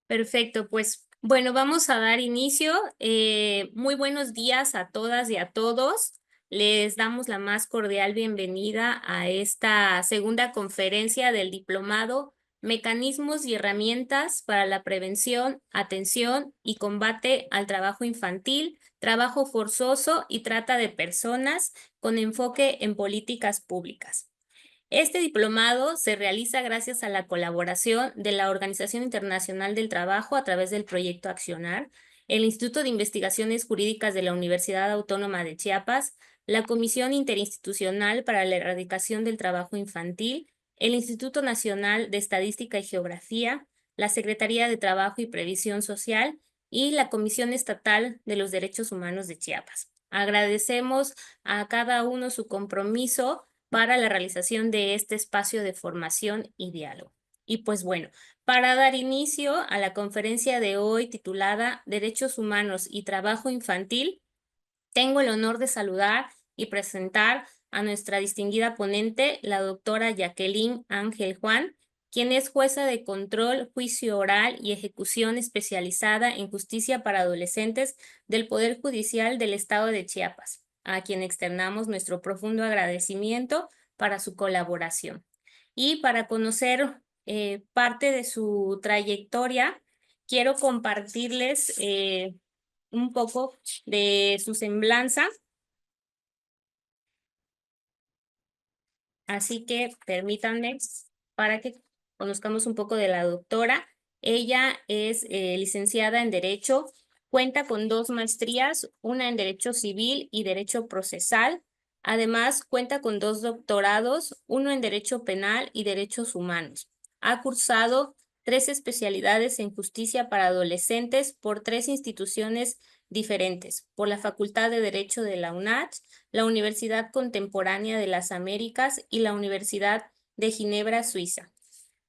Perfecto, pues bueno, vamos a dar inicio. Muy buenos días a todas y a todos. Les damos la más cordial bienvenida a esta segunda conferencia del diplomado Mecanismos y herramientas para la prevención, atención y combate al trabajo infantil, trabajo forzoso y trata de personas con enfoque en políticas públicas. Este diplomado se realiza gracias a la colaboración de la Organización Internacional del Trabajo a través del proyecto Accionar, el Instituto de Investigaciones Jurídicas de la Universidad Autónoma de Chiapas, la Comisión Interinstitucional para la Erradicación del Trabajo Infantil, el Instituto Nacional de Estadística y Geografía, la Secretaría de Trabajo y Previsión Social y la Comisión Estatal de los Derechos Humanos de Chiapas. Agradecemos a cada uno su compromiso para la realización de este espacio de formación y diálogo. Y pues bueno, para dar inicio a la conferencia de hoy titulada Derechos Humanos y Trabajo Infantil, tengo el honor de saludar y presentar a nuestra distinguida ponente, la doctora Jacqueline Ángel Juan, quien es jueza de control, juicio oral y ejecución especializada en justicia para adolescentes del Poder Judicial del Estado de Chiapas, a quien externamos nuestro profundo agradecimiento para su colaboración. Y para conocer parte de su trayectoria, quiero compartirles un poco de su semblanza. Así que permítanme para que conozcamos un poco de la doctora. Ella es licenciada en Derecho, cuenta con 2 maestrías, una en Derecho Civil y Derecho Procesal. Además, cuenta con 2 doctorados, uno en Derecho Penal y Derechos Humanos. Ha cursado 3 especialidades en Justicia para Adolescentes por 3 instituciones diferentes, por la Facultad de Derecho de la UNACH, la Universidad Contemporánea de las Américas y la Universidad de Ginebra, Suiza.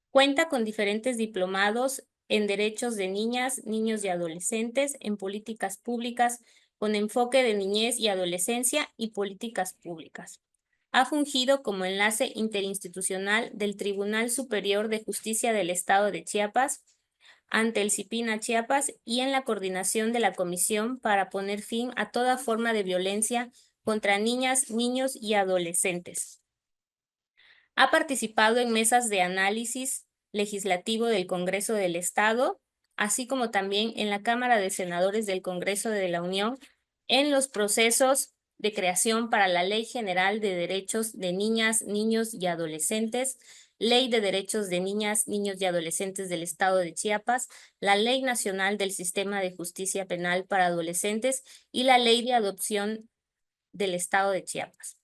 Cuenta con diferentes diplomados en derechos de niñas, niños y adolescentes, en políticas públicas, con enfoque de niñez y adolescencia y políticas públicas. Ha fungido como enlace interinstitucional del Tribunal Superior de Justicia del Estado de Chiapas ante el CIPINA Chiapas y en la coordinación de la Comisión para poner fin a toda forma de violencia contra niñas, niños y adolescentes. Ha participado en mesas de análisis legislativo del Congreso del Estado, así como también en la Cámara de Senadores del Congreso de la Unión, en los procesos de creación para la Ley General de Derechos de Niñas, Niños y Adolescentes, Ley de Derechos de Niñas, Niños y Adolescentes del Estado de Chiapas, la Ley Nacional del Sistema de Justicia Penal para Adolescentes y la Ley de Adopción del Estado de Chiapas.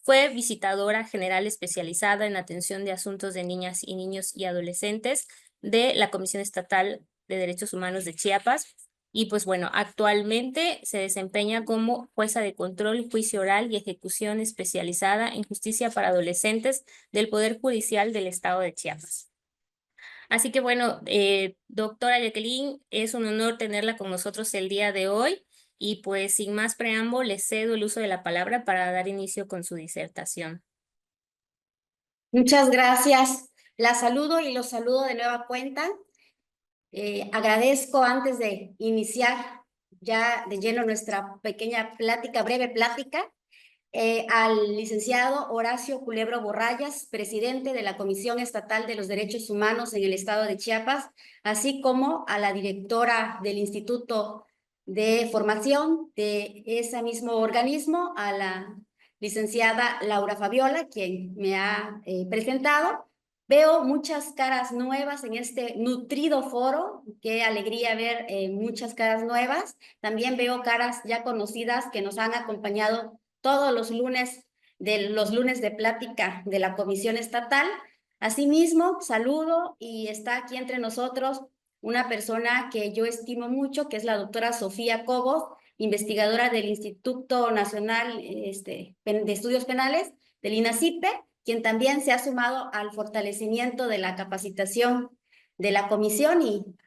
Fue visitadora general especializada en atención de asuntos de niñas y niños y adolescentes de la Comisión Estatal de Derechos Humanos de Chiapas. Y pues bueno, actualmente se desempeña como jueza de control, juicio oral y ejecución especializada en justicia para adolescentes del Poder Judicial del Estado de Chiapas. Así que bueno, doctora Jacqueline, es un honor tenerla con nosotros el día de hoy y pues sin más preámbulo, le cedo el uso de la palabra para dar inicio con su disertación. Muchas gracias. La saludo y los saludo de nueva cuenta. Agradezco antes de iniciar ya de lleno nuestra pequeña plática, breve plática, al licenciado Horacio Culebro Borrayas, presidente de la Comisión Estatal de los Derechos Humanos en el Estado de Chiapas, así como a la directora del Instituto de Formación de ese mismo organismo, a la licenciada Laura Fabiola, quien me ha presentado. Veo muchas caras nuevas en este nutrido foro. Qué alegría ver muchas caras nuevas. También veo caras ya conocidas que nos han acompañado todos los lunes de plática de la Comisión Estatal. Asimismo, saludo y está aquí entre nosotros una persona que yo estimo mucho, que es la doctora Sofía Cobos, investigadora del Instituto Nacional de Estudios Penales, del INACIPE, quien también se ha sumado al fortalecimiento de la capacitación de la comisión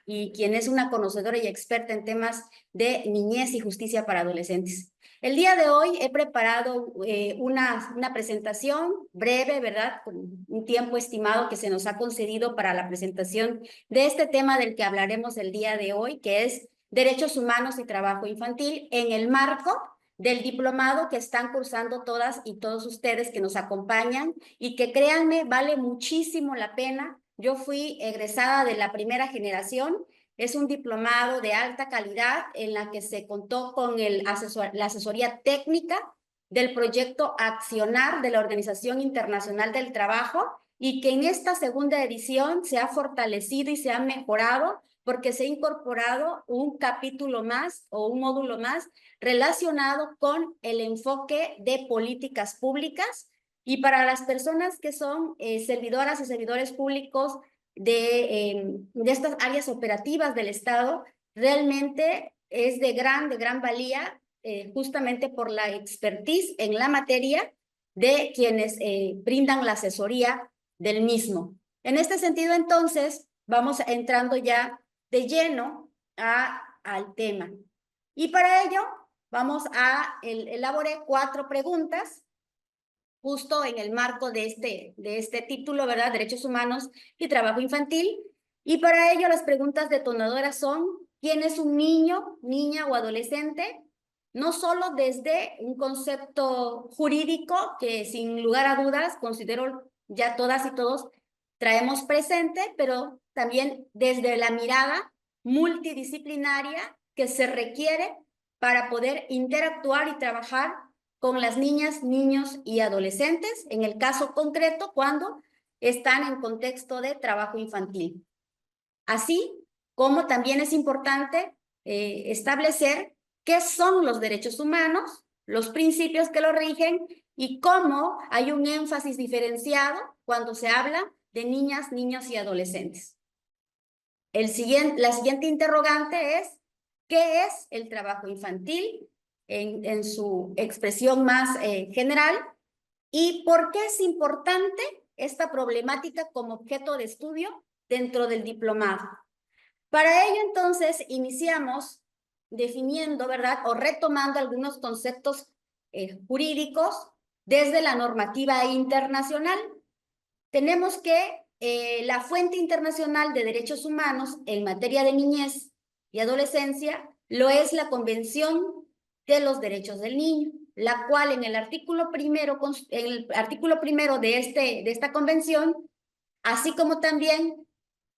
y quien es una conocedora y experta en temas de niñez y justicia para adolescentes. El día de hoy he preparado una presentación breve, ¿verdad? Con un tiempo estimado que se nos ha concedido para la presentación de este tema del que hablaremos el día de hoy, que es Derechos Humanos y Trabajo Infantil, en el marco del diplomado que están cursando todas y todos ustedes que nos acompañan y que créanme, vale muchísimo la pena. Yo fui egresada de la primera generación. Es un diplomado de alta calidad en la que se contó con la asesoría técnica del proyecto Accionar de la Organización Internacional del Trabajo y que en esta segunda edición se ha fortalecido y se ha mejorado porque se ha incorporado un capítulo más o un módulo más relacionado con el enfoque de políticas públicas y para las personas que son servidoras y servidores públicos de estas áreas operativas del Estado, realmente es de gran valía justamente por la expertise en la materia de quienes brindan la asesoría del mismo. En este sentido, entonces, vamos entrando ya de lleno al tema. Y para ello, vamos a elaborar 4 preguntas justo en el marco de este título, ¿verdad? Derechos Humanos y Trabajo Infantil. Y para ello las preguntas detonadoras son, ¿quién es un niño, niña o adolescente? No solo desde un concepto jurídico que sin lugar a dudas considero ya todas y todos traemos presente, pero también desde la mirada multidisciplinaria que se requiere para poder interactuar y trabajar con las niñas, niños y adolescentes, en el caso concreto, cuando están en contexto de trabajo infantil. Así como también es importante establecer qué son los derechos humanos, los principios que lo rigen y cómo hay un énfasis diferenciado cuando se habla de niñas, niños y adolescentes. La siguiente interrogante es, ¿qué es el trabajo infantil en su expresión más general? ¿Y por qué es importante esta problemática como objeto de estudio dentro del diplomado? Para ello, entonces, iniciamos definiendo, ¿verdad? O retomando algunos conceptos jurídicos desde la normativa internacional. Tenemos que la Fuente Internacional de Derechos Humanos en materia de niñez y adolescencia lo es la Convención de los Derechos del Niño, la cual en el artículo primero de esta convención, así como también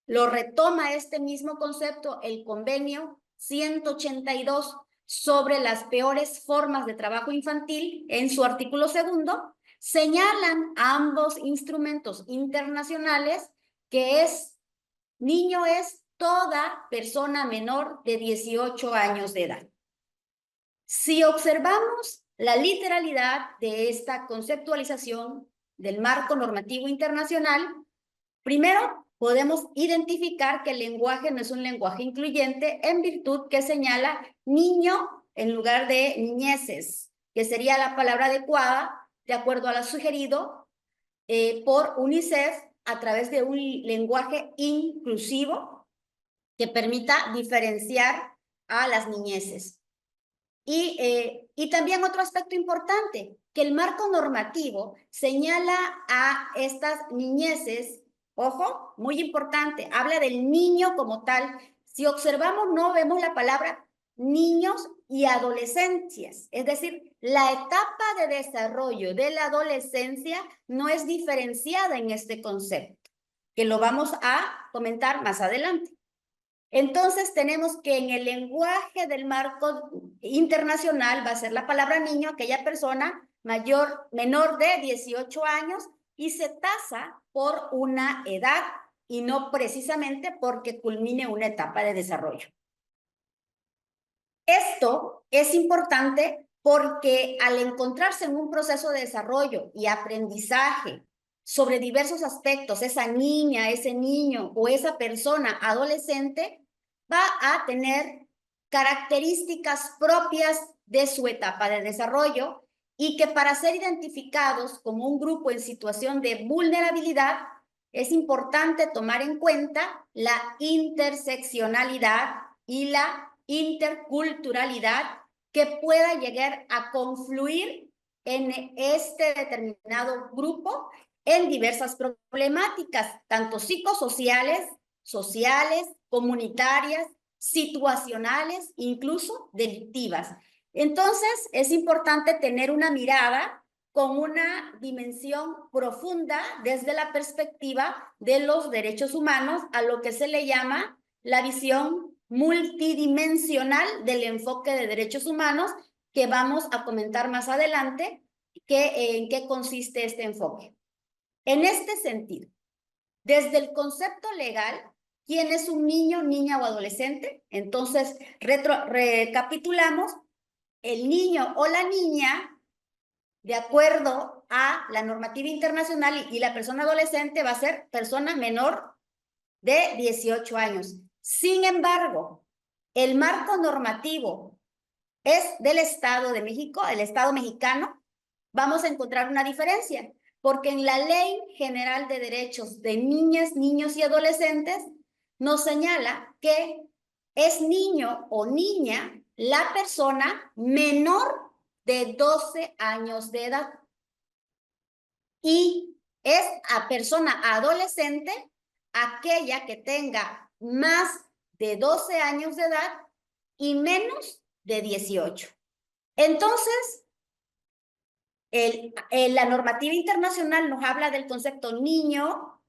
lo retoma este mismo concepto el convenio 182 sobre las peores formas de trabajo infantil en su artículo segundo, señalan a ambos instrumentos internacionales que niño es toda persona menor de 18 años de edad. Si observamos la literalidad de esta conceptualización del marco normativo internacional, primero podemos identificar que el lenguaje no es un lenguaje incluyente en virtud que señala niño en lugar de niñeces, que sería la palabra adecuada de acuerdo a lo sugerido por UNICEF a través de un lenguaje inclusivo que permita diferenciar a las niñeces. Y también otro aspecto importante, que el marco normativo señala a estas niñeces, ojo, muy importante, habla del niño como tal. Si observamos, no vemos la palabra niños y adolescencias, es decir, la etapa de desarrollo de la adolescencia no es diferenciada en este concepto, que lo vamos a comentar más adelante. Entonces tenemos que en el lenguaje del marco internacional va a ser la palabra niño, aquella persona menor de 18 años y se tasa por una edad y no precisamente porque culmine una etapa de desarrollo. Esto es importante porque al encontrarse en un proceso de desarrollo y aprendizaje sobre diversos aspectos, esa niña, ese niño o esa persona adolescente va a tener características propias de su etapa de desarrollo y que para ser identificados como un grupo en situación de vulnerabilidad es importante tomar en cuenta la interseccionalidad y la interculturalidad que pueda llegar a confluir en este determinado grupo en diversas problemáticas, tanto psicosociales, sociales, comunitarias, situacionales, incluso delictivas. Entonces, es importante tener una mirada con una dimensión profunda desde la perspectiva de los derechos humanos, a lo que se le llama la visión multidimensional del enfoque de derechos humanos, que vamos a comentar más adelante en qué consiste este enfoque. En este sentido, desde el concepto legal, ¿quién es un niño, niña o adolescente? Entonces, recapitulamos, el niño o la niña, de acuerdo a la normativa internacional, y la persona adolescente va a ser persona menor de 18 años. Sin embargo, el marco normativo es del Estado de México, el Estado mexicano. Vamos a encontrar una diferencia, porque en la Ley General de Derechos de Niñas, Niños y Adolescentes nos señala que es niño o niña la persona menor de 12 años de edad. Y es a persona adolescente aquella que tenga más de 12 años de edad y menos de 18. Entonces, la normativa internacional nos habla del concepto niño,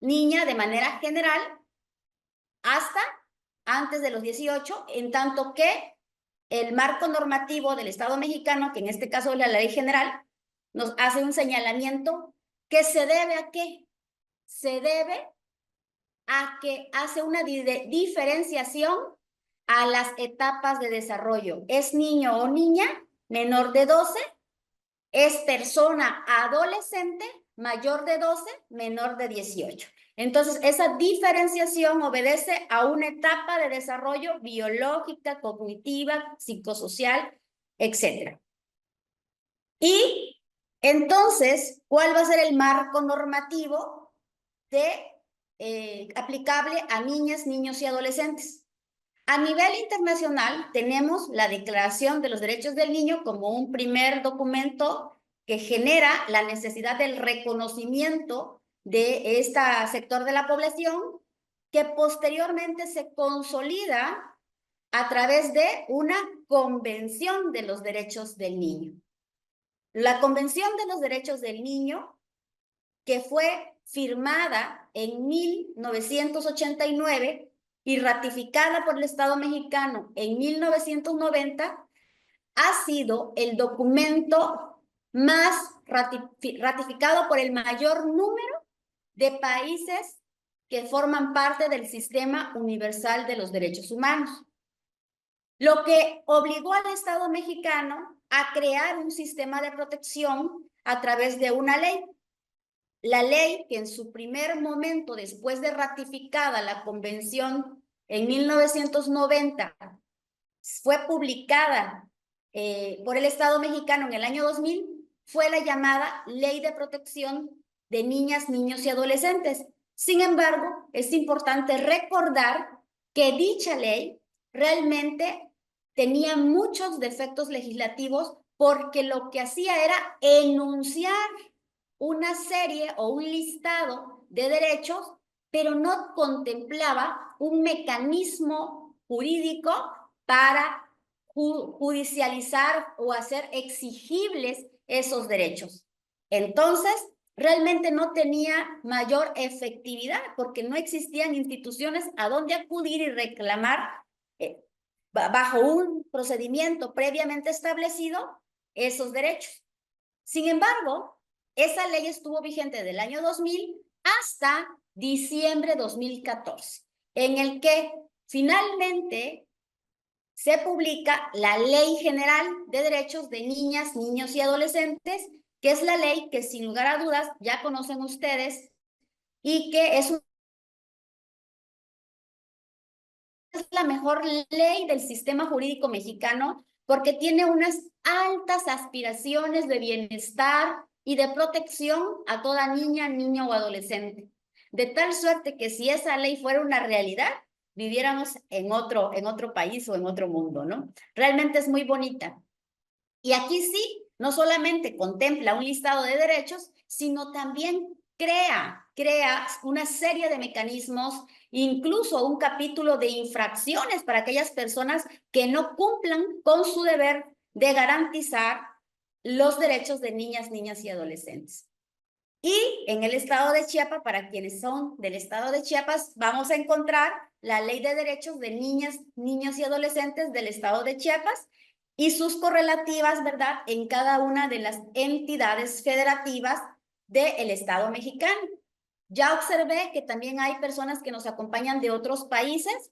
niña de manera general, hasta antes de los 18, en tanto que el marco normativo del Estado mexicano, que en este caso es la Ley General, nos hace un señalamiento que se debe a qué? Se debe a que hace una diferenciación a las etapas de desarrollo. ¿Es niño o niña menor de 12? ¿Es persona adolescente mayor de 12, menor de 18? Entonces, esa diferenciación obedece a una etapa de desarrollo biológica, cognitiva, psicosocial, etc. Y entonces, ¿cuál va a ser el marco normativo aplicable a niñas, niños y adolescentes? A nivel internacional, tenemos la Declaración de los Derechos del Niño como un primer documento que genera la necesidad del reconocimiento de este sector de la población, que posteriormente se consolida a través de una Convención de los Derechos del Niño. La Convención de los Derechos del Niño, que fue firmada en 1989 y ratificada por el Estado mexicano en 1990, ha sido el documento más ratificado por el mayor número de países que forman parte del Sistema Universal de los Derechos Humanos, lo que obligó al Estado mexicano a crear un sistema de protección a través de una ley. La ley, que en su primer momento, después de ratificada la convención en 1990, fue publicada por el Estado mexicano en el año 2000, fue la llamada Ley de Protección de Niñas, Niños y Adolescentes. Sin embargo, es importante recordar que dicha ley realmente tenía muchos defectos legislativos, porque lo que hacía era enunciar una serie o un listado de derechos, pero no contemplaba un mecanismo jurídico para judicializar o hacer exigibles esos derechos. Entonces, realmente no tenía mayor efectividad, porque no existían instituciones a donde acudir y reclamar bajo un procedimiento previamente establecido esos derechos. Sin embargo, esa ley estuvo vigente del año 2000 hasta diciembre de 2014, en el que finalmente se publica la Ley General de Derechos de Niñas, Niños y Adolescentes, que es la ley que sin lugar a dudas ya conocen ustedes y que es la mejor ley del sistema jurídico mexicano, porque tiene unas altas aspiraciones de bienestar y de protección a toda niña, niño o adolescente. de tal suerte que si esa ley fuera una realidad, viviéramos en otro país o en otro mundo, ¿no? Realmente es muy bonita. Y aquí sí, no solamente contempla un listado de derechos, sino también crea una serie de mecanismos, incluso un capítulo de infracciones para aquellas personas que no cumplan con su deber de garantizar los derechos de niñas, niñas y adolescentes. Y en el estado de Chiapas, para quienes son del estado de Chiapas, vamos a encontrar la Ley de Derechos de Niñas, Niños y Adolescentes del estado de Chiapas y sus correlativas, ¿verdad?, en cada una de las entidades federativas del estado mexicano. Ya observé que también hay personas que nos acompañan de otros países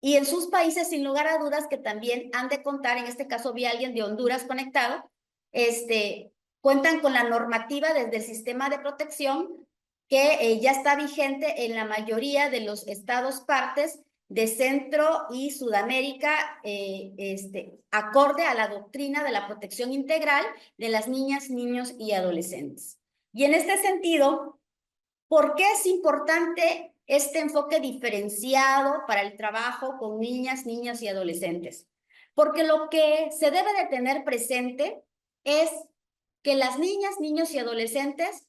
y en sus países, sin lugar a dudas, que también han de contar, en este caso vi a alguien de Honduras conectado, cuentan con la normativa desde el sistema de protección que ya está vigente en la mayoría de los estados partes de Centro y Sudamérica, acorde a la doctrina de la protección integral de las niñas, niños y adolescentes. Y en este sentido, ¿por qué es importante este enfoque diferenciado para el trabajo con niñas, niños y adolescentes? Porque lo que se debe de tener presente es que las niñas, niños y adolescentes,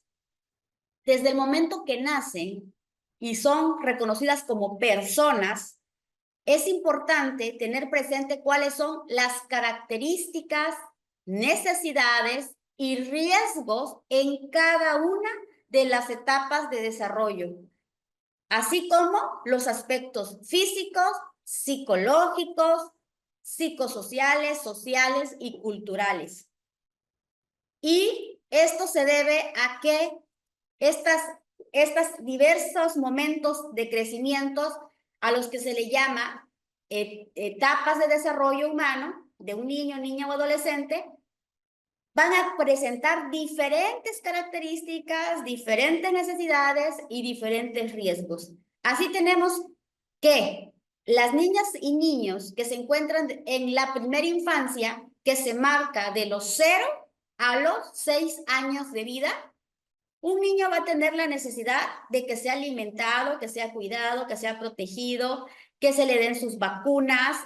desde el momento que nacen y son reconocidas como personas, es importante tener presente cuáles son las características, necesidades y riesgos en cada una de las etapas de desarrollo, así como los aspectos físicos, psicológicos, psicosociales, sociales y culturales. Y esto se debe a que estos diversos momentos de crecimientos a los que se le llama etapas de desarrollo humano de un niño, niña o adolescente, van a presentar diferentes características, diferentes necesidades y diferentes riesgos. Así tenemos que las niñas y niños que se encuentran en la primera infancia, que se marca de los 0 a los 6 años de vida, un niño va a tener la necesidad de que sea alimentado, que sea cuidado, que sea protegido, que se le den sus vacunas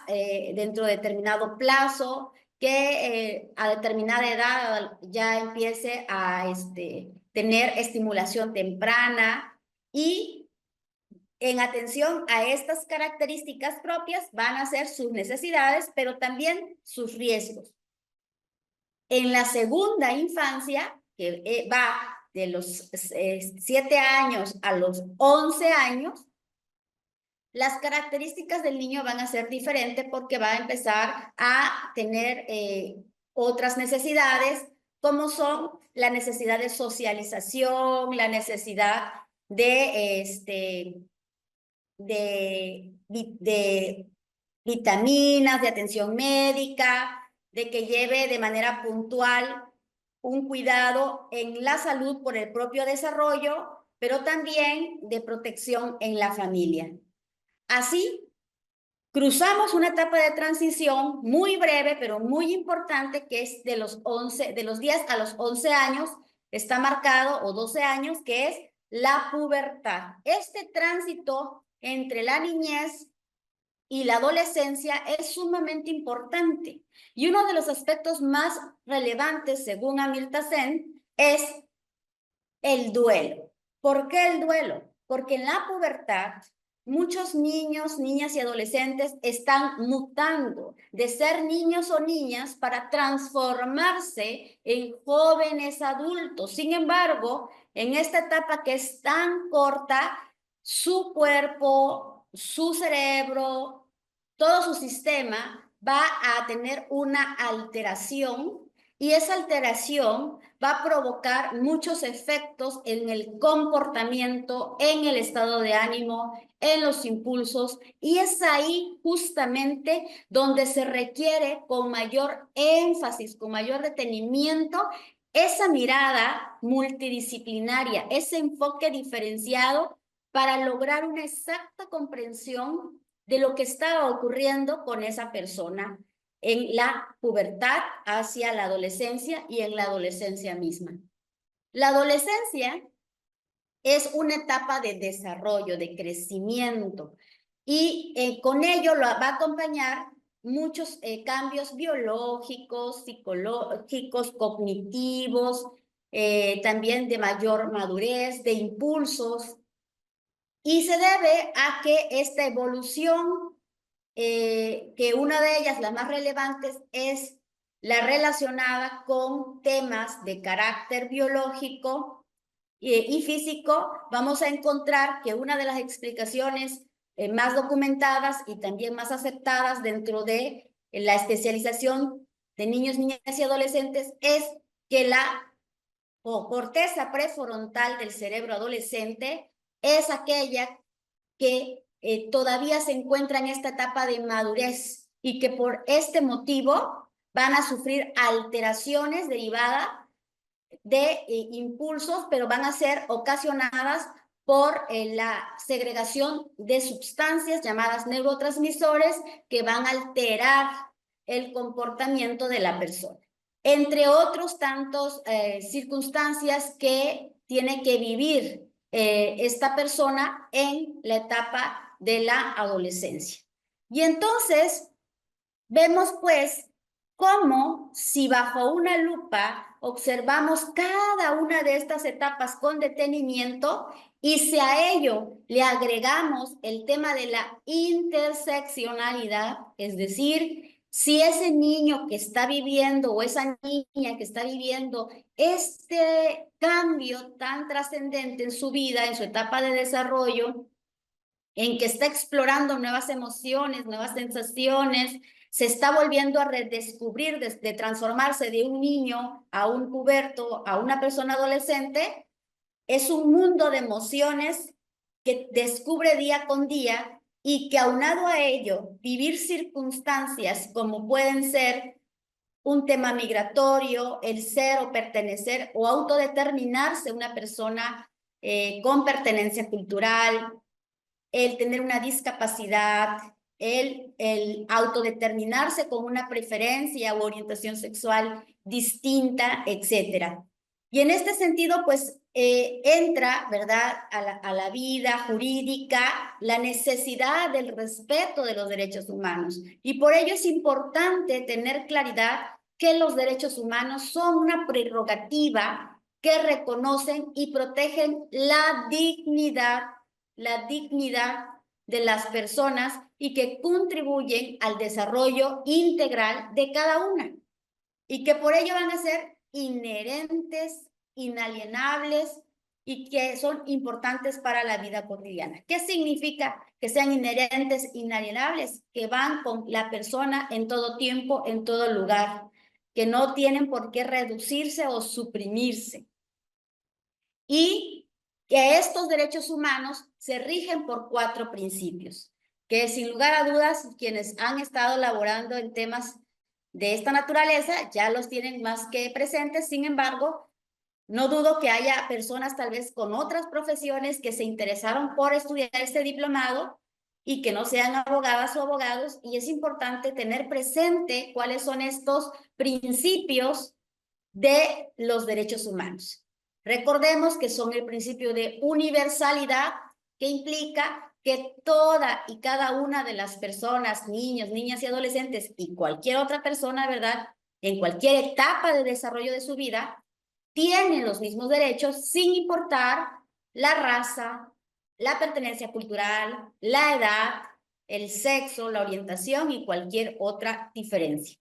dentro de determinado plazo, que a determinada edad ya empiece a tener estimulación temprana y en atención a estas características propias van a ser sus necesidades, pero también sus riesgos. En la segunda infancia, que va de los 7 años a los 11 años, las características del niño van a ser diferentes porque va a empezar a tener otras necesidades, como son la necesidad de socialización, la necesidad de vitaminas, de atención médica, de que lleve de manera puntual un cuidado en la salud por el propio desarrollo, pero también de protección en la familia. Así, cruzamos una etapa de transición muy breve, pero muy importante, que es de los 10 a los 11 años, está marcado, o 12 años, que es la pubertad. Este tránsito entre la niñez y la adolescencia es sumamente importante. Y uno de los aspectos más relevantes, según Amirta Sen, es el duelo. ¿Por qué el duelo? Porque en la pubertad muchos niños, niñas y adolescentes están mutando de ser niños o niñas para transformarse en jóvenes adultos. Sin embargo, en esta etapa que es tan corta, su cuerpo, su cerebro, todo su sistema va a tener una alteración y esa alteración va a provocar muchos efectos en el comportamiento, en el estado de ánimo, en los impulsos, y es ahí justamente donde se requiere con mayor énfasis, con mayor detenimiento, esa mirada multidisciplinaria, ese enfoque diferenciado para lograr una exacta comprensión de lo que estaba ocurriendo con esa persona en la pubertad hacia la adolescencia y en la adolescencia misma. La adolescencia es una etapa de desarrollo, de crecimiento, y con ello lo va a acompañar muchos cambios biológicos, psicológicos, cognitivos, también de mayor madurez, de impulsos, y se debe a que esta evolución, que una de ellas, las más relevantes, es la relacionada con temas de carácter biológico y físico. Vamos a encontrar que una de las explicaciones más documentadas y también más aceptadas dentro de la especialización de niños, niñas y adolescentes es que la corteza prefrontal del cerebro adolescente es aquella que todavía se encuentra en esta etapa de madurez y que por este motivo van a sufrir alteraciones derivadas de impulsos, pero van a ser ocasionadas por la segregación de sustancias llamadas neurotransmisores que van a alterar el comportamiento de la persona. Entre otros tantos circunstancias que tiene que vivir esta persona en la etapa de la adolescencia. Y entonces vemos pues cómo si bajo una lupa observamos cada una de estas etapas con detenimiento y si a ello le agregamos el tema de la interseccionalidad, es decir, si ese niño que está viviendo o esa niña que está viviendo este cambio tan trascendente en su vida, en su etapa de desarrollo, en que está explorando nuevas emociones, nuevas sensaciones, se está volviendo a redescubrir, de transformarse de un niño a un puberto, a una persona adolescente, es un mundo de emociones que descubre día con día y que aunado a ello, vivir circunstancias como pueden ser un tema migratorio, el ser o pertenecer o autodeterminarse una persona con pertenencia cultural, el tener una discapacidad, el autodeterminarse con una preferencia o orientación sexual distinta, etcétera. Y en este sentido, pues, entra, ¿verdad?, a la vida jurídica la necesidad del respeto de los derechos humanos. Y por ello es importante tener claridad que los derechos humanos son una prerrogativa que reconocen y protegen la dignidad de las personas y que contribuyen al desarrollo integral de cada una y que por ello van a ser inherentes, inalienables y que son importantes para la vida cotidiana. ¿Qué significa que sean inherentes, inalienables? Que van con la persona en todo tiempo, en todo lugar, que no tienen por qué reducirse o suprimirse. Y que estos derechos humanos se rigen por 4 principios, que sin lugar a dudas quienes han estado laborando en temas de esta naturaleza ya los tienen más que presentes. Sin embargo, no dudo que haya personas tal vez con otras profesiones que se interesaron por estudiar este diplomado y que no sean abogadas o abogados, y es importante tener presente cuáles son estos principios de los derechos humanos. Recordemos que son el principio de universalidad, que implica que toda y cada una de las personas, niños, niñas y adolescentes, y cualquier otra persona, ¿verdad?, en cualquier etapa de desarrollo de su vida, tienen los mismos derechos sin importar la raza, la pertenencia cultural, la edad, el sexo, la orientación y cualquier otra diferencia.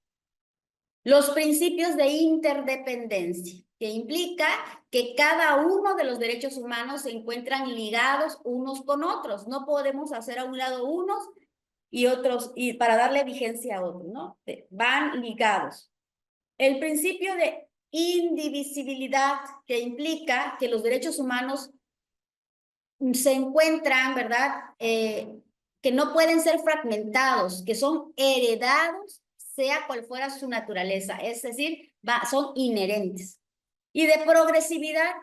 Los principios de interdependencia, que implica que cada uno de los derechos humanos se encuentran ligados unos con otros. No podemos hacer a un lado unos y otros, y para darle vigencia a otros, ¿no? Van ligados. El principio de indivisibilidad, que implica que los derechos humanos se encuentran, ¿verdad?, que no pueden ser fragmentados, que son heredados, sea cual fuera su naturaleza, es decir, son inherentes. Y de progresividad,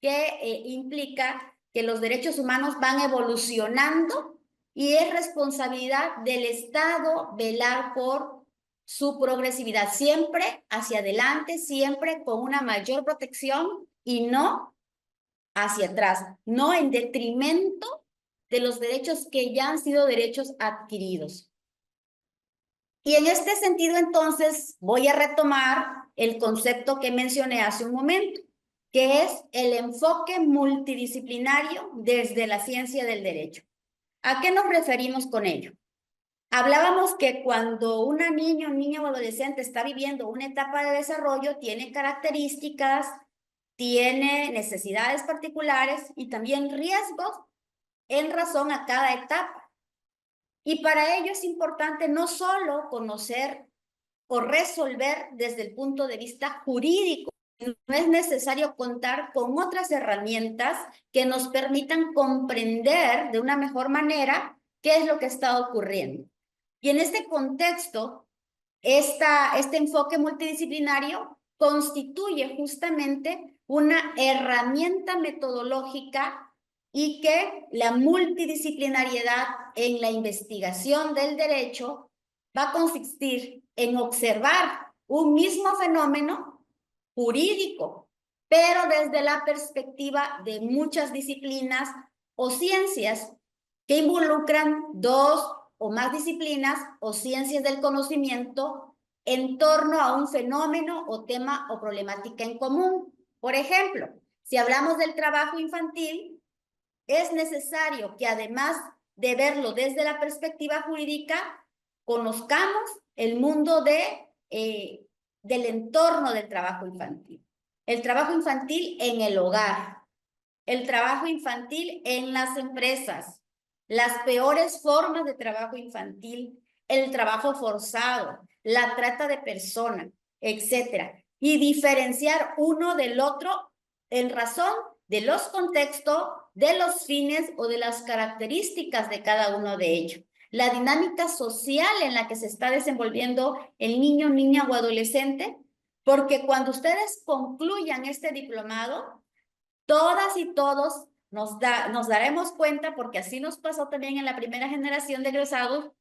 que implica que los derechos humanos van evolucionando y es responsabilidad del Estado velar por su progresividad, siempre hacia adelante, siempre con una mayor protección y no hacia atrás, no en detrimento de los derechos que ya han sido derechos adquiridos. Y en este sentido, entonces, voy a retomar el concepto que mencioné hace un momento, que es el enfoque multidisciplinario desde la ciencia del derecho. ¿A qué nos referimos con ello? Hablábamos que cuando una niña, un niño o adolescente está viviendo una etapa de desarrollo, tiene características, tiene necesidades particulares y también riesgos en razón a cada etapa. Y para ello es importante no solo conocer o resolver desde el punto de vista jurídico, no es necesario contar con otras herramientas que nos permitan comprender de una mejor manera qué es lo que está ocurriendo. Y en este contexto, este enfoque multidisciplinario constituye justamente una herramienta metodológica y que la multidisciplinariedad en la investigación del derecho va a consistir en observar un mismo fenómeno jurídico, pero desde la perspectiva de muchas disciplinas o ciencias que involucran dos o más disciplinas o ciencias del conocimiento en torno a un fenómeno o tema o problemática en común. Por ejemplo, si hablamos del trabajo infantil, es necesario que además de verlo desde la perspectiva jurídica, conozcamos el mundo del entorno del trabajo infantil. El trabajo infantil en el hogar, el trabajo infantil en las empresas, las peores formas de trabajo infantil, el trabajo forzado, la trata de personas, etcétera. Y diferenciar uno del otro en razón de los contextos, de los fines o de las características de cada uno de ellos. La dinámica social en la que se está desenvolviendo el niño, niña o adolescente, porque cuando ustedes concluyan este diplomado, todas y todos nos daremos cuenta, porque así nos pasó también en la primera generación de egresados,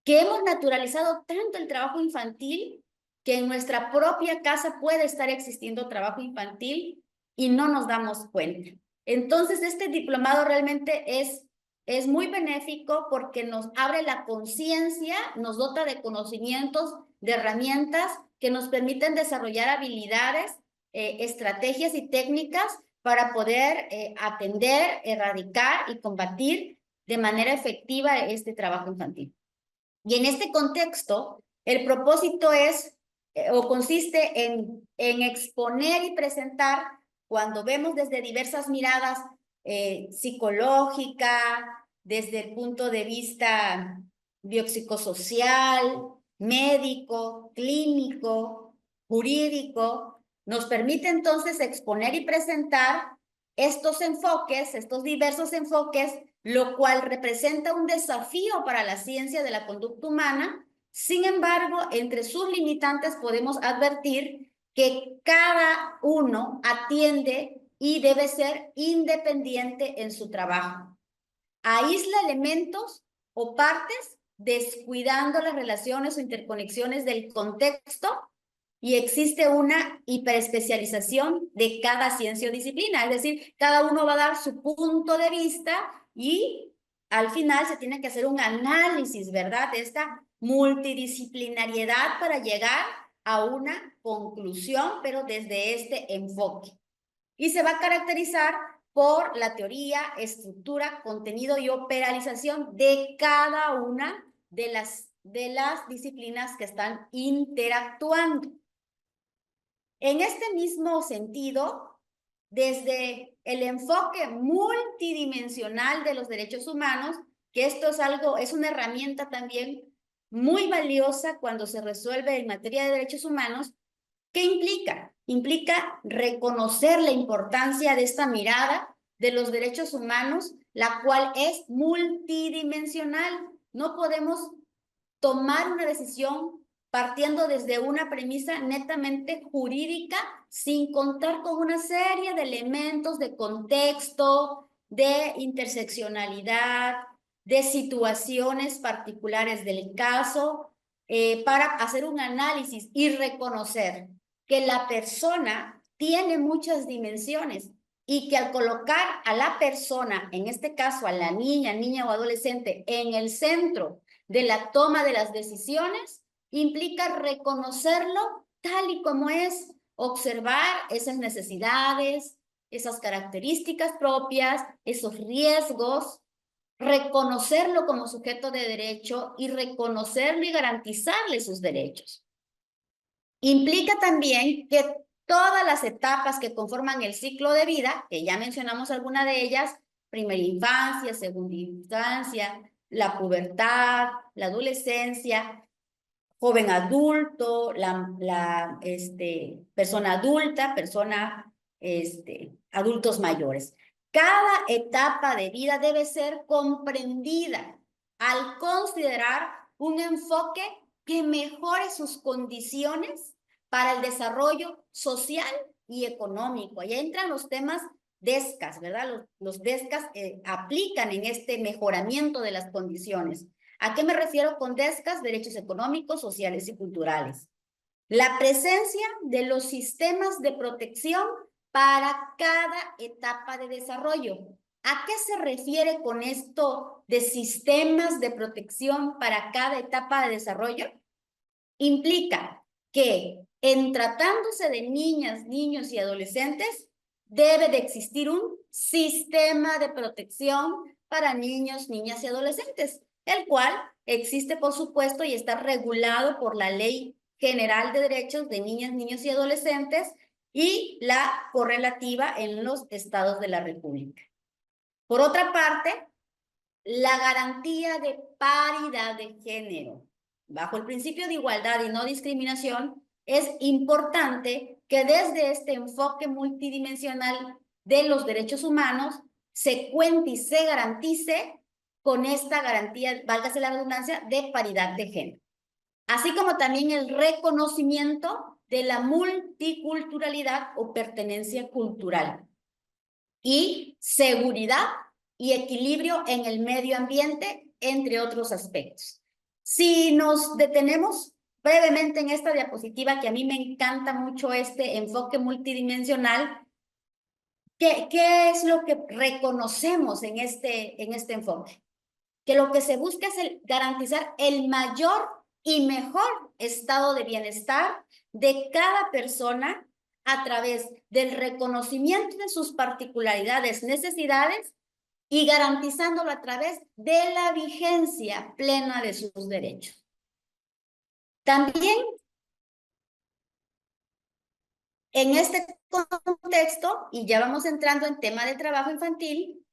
que hemos naturalizado tanto el trabajo infantil que en nuestra propia casa puede estar existiendo trabajo infantil y no nos damos cuenta. Entonces, este diplomado realmente es muy benéfico porque nos abre la conciencia, nos dota de conocimientos, de herramientas que nos permiten desarrollar habilidades, estrategias y técnicas para poder atender, erradicar y combatir de manera efectiva este trabajo infantil. Y en este contexto, el propósito es o consiste en exponer y presentar, cuando vemos desde diversas miradas psicológica, desde el punto de vista biopsicosocial, médico, clínico, jurídico, nos permite entonces exponer y presentar estos enfoques, estos diversos enfoques, lo cual representa un desafío para la ciencia de la conducta humana. Sin embargo, entre sus limitantes podemos advertir que cada uno atiende y debe ser independiente en su trabajo. Aísla elementos o partes, descuidando las relaciones o interconexiones del contexto, y existe una hiperespecialización de cada ciencia o disciplina, es decir, cada uno va a dar su punto de vista y al final se tiene que hacer un análisis, ¿verdad?, de esta multidisciplinariedad para llegar a una conclusión, pero desde este enfoque. Y se va a caracterizar por la teoría, estructura, contenido y operación de cada una de las disciplinas que están interactuando. En este mismo sentido, desde el enfoque multidimensional de los derechos humanos, que esto es una herramienta también muy valiosa cuando se resuelve en materia de derechos humanos. ¿Qué implica? Implica reconocer la importancia de esta mirada de los derechos humanos, la cual es multidimensional. No podemos tomar una decisión partiendo desde una premisa netamente jurídica, sin contar con una serie de elementos de contexto, de interseccionalidad, de situaciones particulares del caso, para hacer un análisis y reconocer que la persona tiene muchas dimensiones y que al colocar a la persona, en este caso a la niña o adolescente, en el centro de la toma de las decisiones, implica reconocerlo tal y como es, observar esas necesidades, esas características propias, esos riesgos, reconocerlo como sujeto de derecho y reconocerlo y garantizarle sus derechos. Implica también que todas las etapas que conforman el ciclo de vida, que ya mencionamos alguna de ellas, primera infancia, segunda infancia, la pubertad, la adolescencia, joven adulto, persona adulta, adultos mayores. Cada etapa de vida debe ser comprendida al considerar un enfoque que mejore sus condiciones para el desarrollo social y económico. Ahí entran los temas DESCAS, ¿verdad? Los DESCAS aplican en este mejoramiento de las condiciones. ¿A qué me refiero con DESCAS? Derechos económicos, sociales y culturales. La presencia de los sistemas de protección para cada etapa de desarrollo. ¿A qué se refiere con esto de sistemas de protección para cada etapa de desarrollo? Implica que en tratándose de niñas, niños y adolescentes, debe de existir un sistema de protección para niños, niñas y adolescentes, el cual existe, por supuesto, y está regulado por la Ley General de Derechos de Niñas, Niños y Adolescentes y la correlativa en los estados de la República. Por otra parte, la garantía de paridad de género. Bajo el principio de igualdad y no discriminación, es importante que desde este enfoque multidimensional de los derechos humanos se cuente y se garantice con esta garantía, válgase la redundancia, de paridad de género. Así como también el reconocimiento de la multiculturalidad o pertenencia cultural y seguridad y equilibrio en el medio ambiente, entre otros aspectos. Si nos detenemos brevemente en esta diapositiva, que a mí me encanta mucho este enfoque multidimensional, ¿qué es lo que reconocemos en este enfoque? Que lo que se busca es garantizar el mayor y mejor estado de bienestar de cada persona a través del reconocimiento de sus particularidades, necesidades y garantizándolo a través de la vigencia plena de sus derechos. También en este contexto, y ya vamos entrando en tema de trabajo infantil,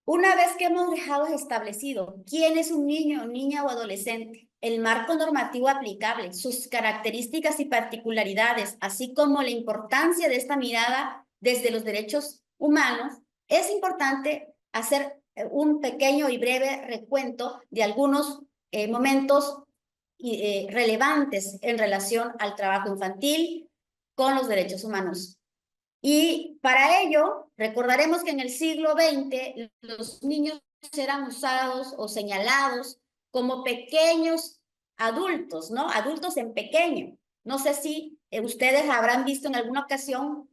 una vez que hemos dejado establecido quién es un niño, niña o adolescente, el marco normativo aplicable, sus características y particularidades, así como la importancia de esta mirada desde los derechos humanos, es importante hacer un pequeño y breve recuento de algunos momentos relevantes en relación al trabajo infantil con los derechos humanos. Y para ello, recordaremos que en el siglo XX los niños eran usados o señalados como pequeños adultos, ¿no? Adultos en pequeño. No sé si ustedes habrán visto en alguna ocasión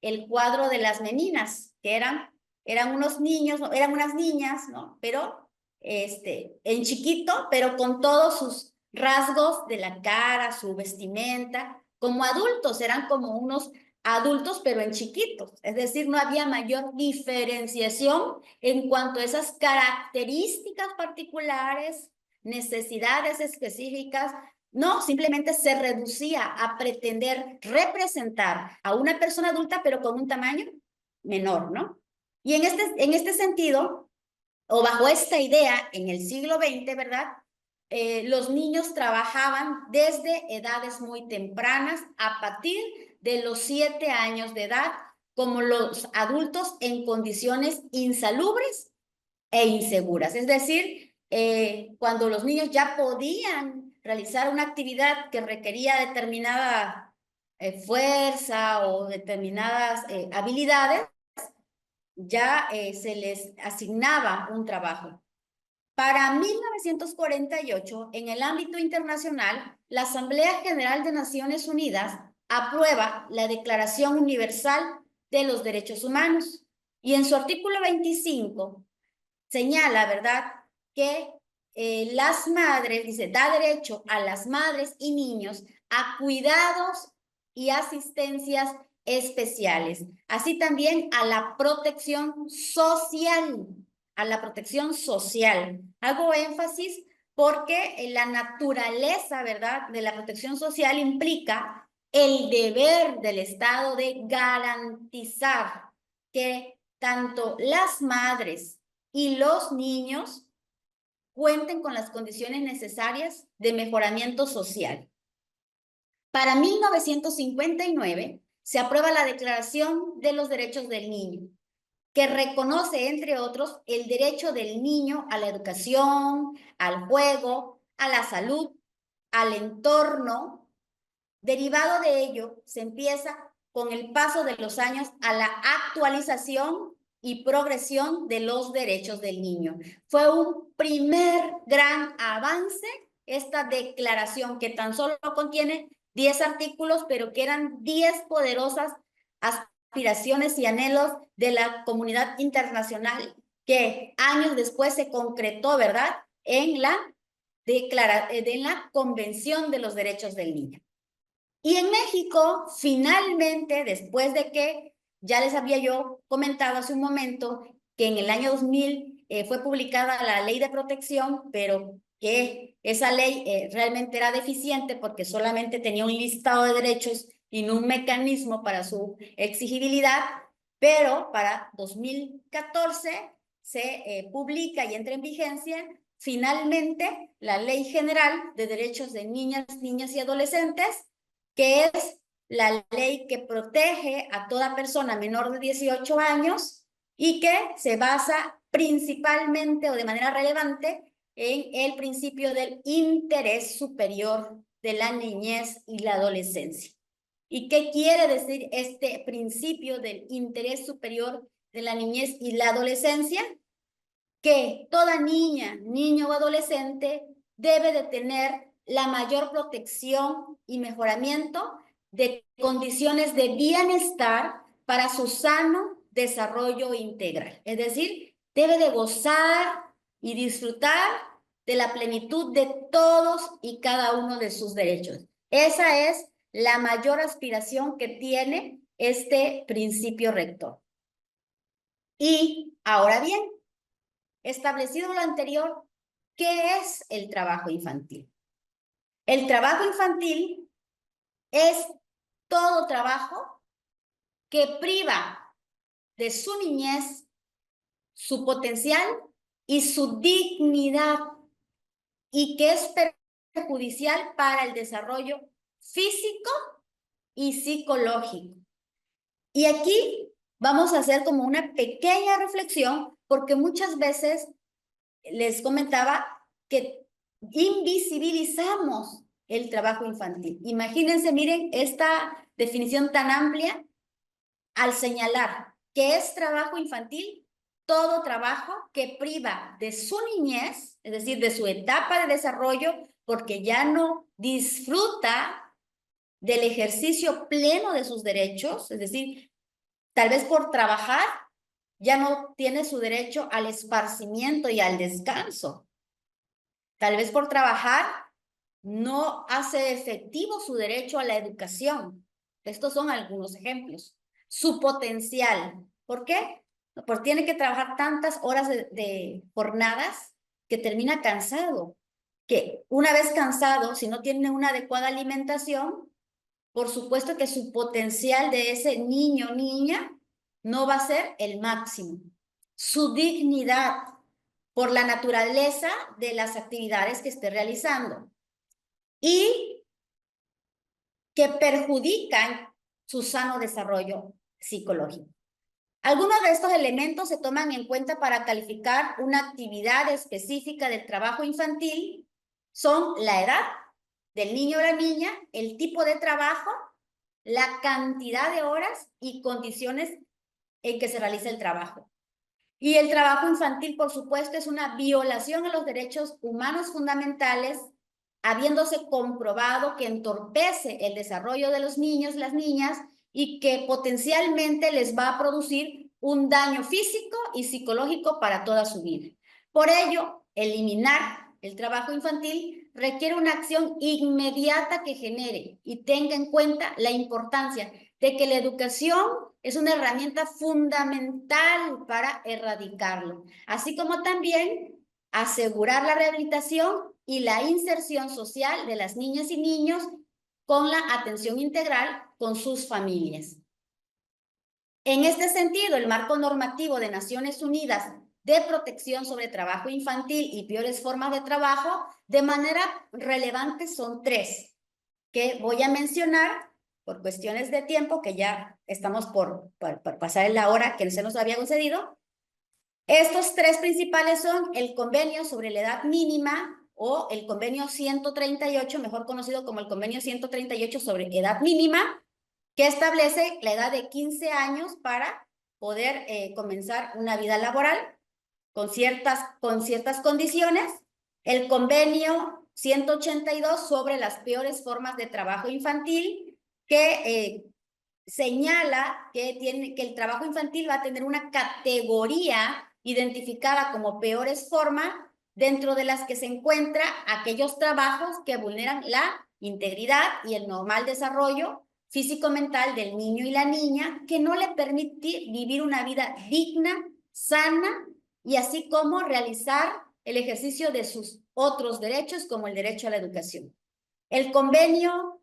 el cuadro de las meninas, que eran unos niños, eran unas niñas, ¿no? Pero en chiquito, pero con todos sus rasgos de la cara, su vestimenta. Como adultos, eran como unos adultos, pero en chiquitos. Es decir, no había mayor diferenciación en cuanto a esas características particulares, necesidades específicas. No, simplemente se reducía a pretender representar a una persona adulta, pero con un tamaño menor, ¿no? Y en este sentido, o bajo esta idea, en el siglo XX, ¿verdad? Los niños trabajaban desde edades muy tempranas, a partir de los 7 años de edad, como los adultos en condiciones insalubres e inseguras. Es decir, cuando los niños ya podían realizar una actividad que requería determinada fuerza o determinadas habilidades, ya se les asignaba un trabajo. Para 1948, en el ámbito internacional, la Asamblea General de Naciones Unidas aprueba la Declaración Universal de los Derechos Humanos. Y en su artículo 25 señala, ¿verdad?, que las madres, dice, da derecho a las madres y niños a cuidados y asistencias especiales, así también a la protección social, a la protección social. Hago énfasis porque la naturaleza, ¿verdad?, de la protección social implica el deber del Estado de garantizar que tanto las madres y los niños cuenten con las condiciones necesarias de mejoramiento social. Para 1959 se aprueba la Declaración de los Derechos del Niño, que reconoce, entre otros, el derecho del niño a la educación, al juego, a la salud, al entorno. Derivado de ello, se empieza con el paso de los años a la actualización y progresión de los derechos del niño. Fue un primer gran avance esta declaración que tan solo contiene 10 artículos, pero que eran 10 poderosas aspiraciones y anhelos de la comunidad internacional que años después se concretó, ¿verdad?, en la Convención de los Derechos del Niño. Y en México, finalmente, después de que ya les había yo comentado hace un momento que en el año 2000 fue publicada la Ley de Protección, pero que esa ley realmente era deficiente porque solamente tenía un listado de derechos y no un mecanismo para su exigibilidad, pero para 2014 se publica y entra en vigencia finalmente la Ley General de Derechos de Niñas, Niñas y Adolescentes, que es la ley que protege a toda persona menor de 18 años y que se basa principalmente o de manera relevante en el principio del interés superior de la niñez y la adolescencia. ¿Y qué quiere decir este principio del interés superior de la niñez y la adolescencia? Que toda niña, niño o adolescente debe de tener la mayor protección y mejoramiento de condiciones de bienestar para su sano desarrollo integral. Es decir, debe de gozar y disfrutar de la plenitud de todos y cada uno de sus derechos. Esa es la mayor aspiración que tiene este principio rector. Y ahora bien, establecido lo anterior, ¿qué es el trabajo infantil? El trabajo infantil es todo trabajo que priva de su niñez, su potencial y su dignidad, y que es perjudicial para el desarrollo físico y psicológico. Y aquí vamos a hacer como una pequeña reflexión, porque muchas veces les comentaba que invisibilizamos el trabajo infantil. Imagínense, miren, esta definición tan amplia al señalar que es trabajo infantil, todo trabajo que priva de su niñez, es decir, de su etapa de desarrollo, porque ya no disfruta del ejercicio pleno de sus derechos, es decir, tal vez por trabajar ya no tiene su derecho al esparcimiento y al descanso. Tal vez por trabajar no hace efectivo su derecho a la educación. Estos son algunos ejemplos. Su potencial. ¿Por qué? Porque tiene que trabajar tantas horas de jornadas que termina cansado. Que una vez cansado, si no tiene una adecuada alimentación, por supuesto que su potencial de ese niño o niña no va a ser el máximo. Su dignidad por la naturaleza de las actividades que esté realizando y que perjudican su sano desarrollo psicológico. Algunos de estos elementos se toman en cuenta para calificar una actividad específica del trabajo infantil. Son la edad del niño o la niña, el tipo de trabajo, la cantidad de horas y condiciones en que se realiza el trabajo. Y el trabajo infantil, por supuesto, es una violación a los derechos humanos fundamentales, habiéndose comprobado que entorpece el desarrollo de los niños, las niñas, y que potencialmente les va a producir un daño físico y psicológico para toda su vida. Por ello, eliminar el trabajo infantil requiere una acción inmediata que genere y tenga en cuenta la importancia de que la educación es una herramienta fundamental para erradicarlo, así como también asegurar la rehabilitación y la inserción social de las niñas y niños con la atención integral con sus familias. En este sentido, el marco normativo de Naciones Unidas de protección sobre trabajo infantil y peores formas de trabajo, de manera relevante son 3, que voy a mencionar por cuestiones de tiempo, que ya estamos por pasar la hora que se nos había concedido. Estos 3 principales son el convenio sobre la edad mínima o el convenio 138, mejor conocido como el convenio 138 sobre edad mínima, que establece la edad de 15 años para poder comenzar una vida laboral con ciertas condiciones. El convenio 182 sobre las peores formas de trabajo infantil, que señala que el trabajo infantil va a tener una categoría identificada como peores formas, dentro de las que se encuentra aquellos trabajos que vulneran la integridad y el normal desarrollo físico-mental del niño y la niña, que no le permite vivir una vida digna, sana, y así como realizar el ejercicio de sus otros derechos, como el derecho a la educación. El convenio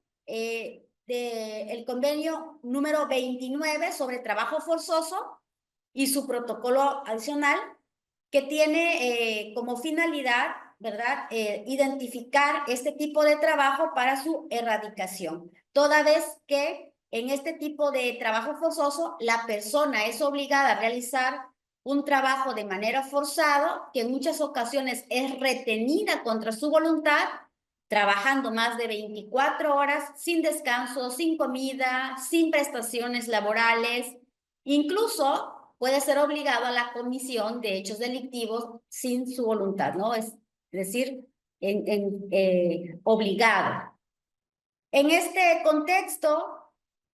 número 29 sobre trabajo forzoso y su protocolo adicional, que tiene como finalidad, ¿verdad?, identificar este tipo de trabajo para su erradicación, toda vez que en este tipo de trabajo forzoso la persona es obligada a realizar un trabajo de manera forzada, que en muchas ocasiones es retenida contra su voluntad, trabajando más de 24 horas, sin descanso, sin comida, sin prestaciones laborales, incluso puede ser obligado a la comisión de hechos delictivos sin su voluntad, ¿no? Es decir, obligado. En este contexto,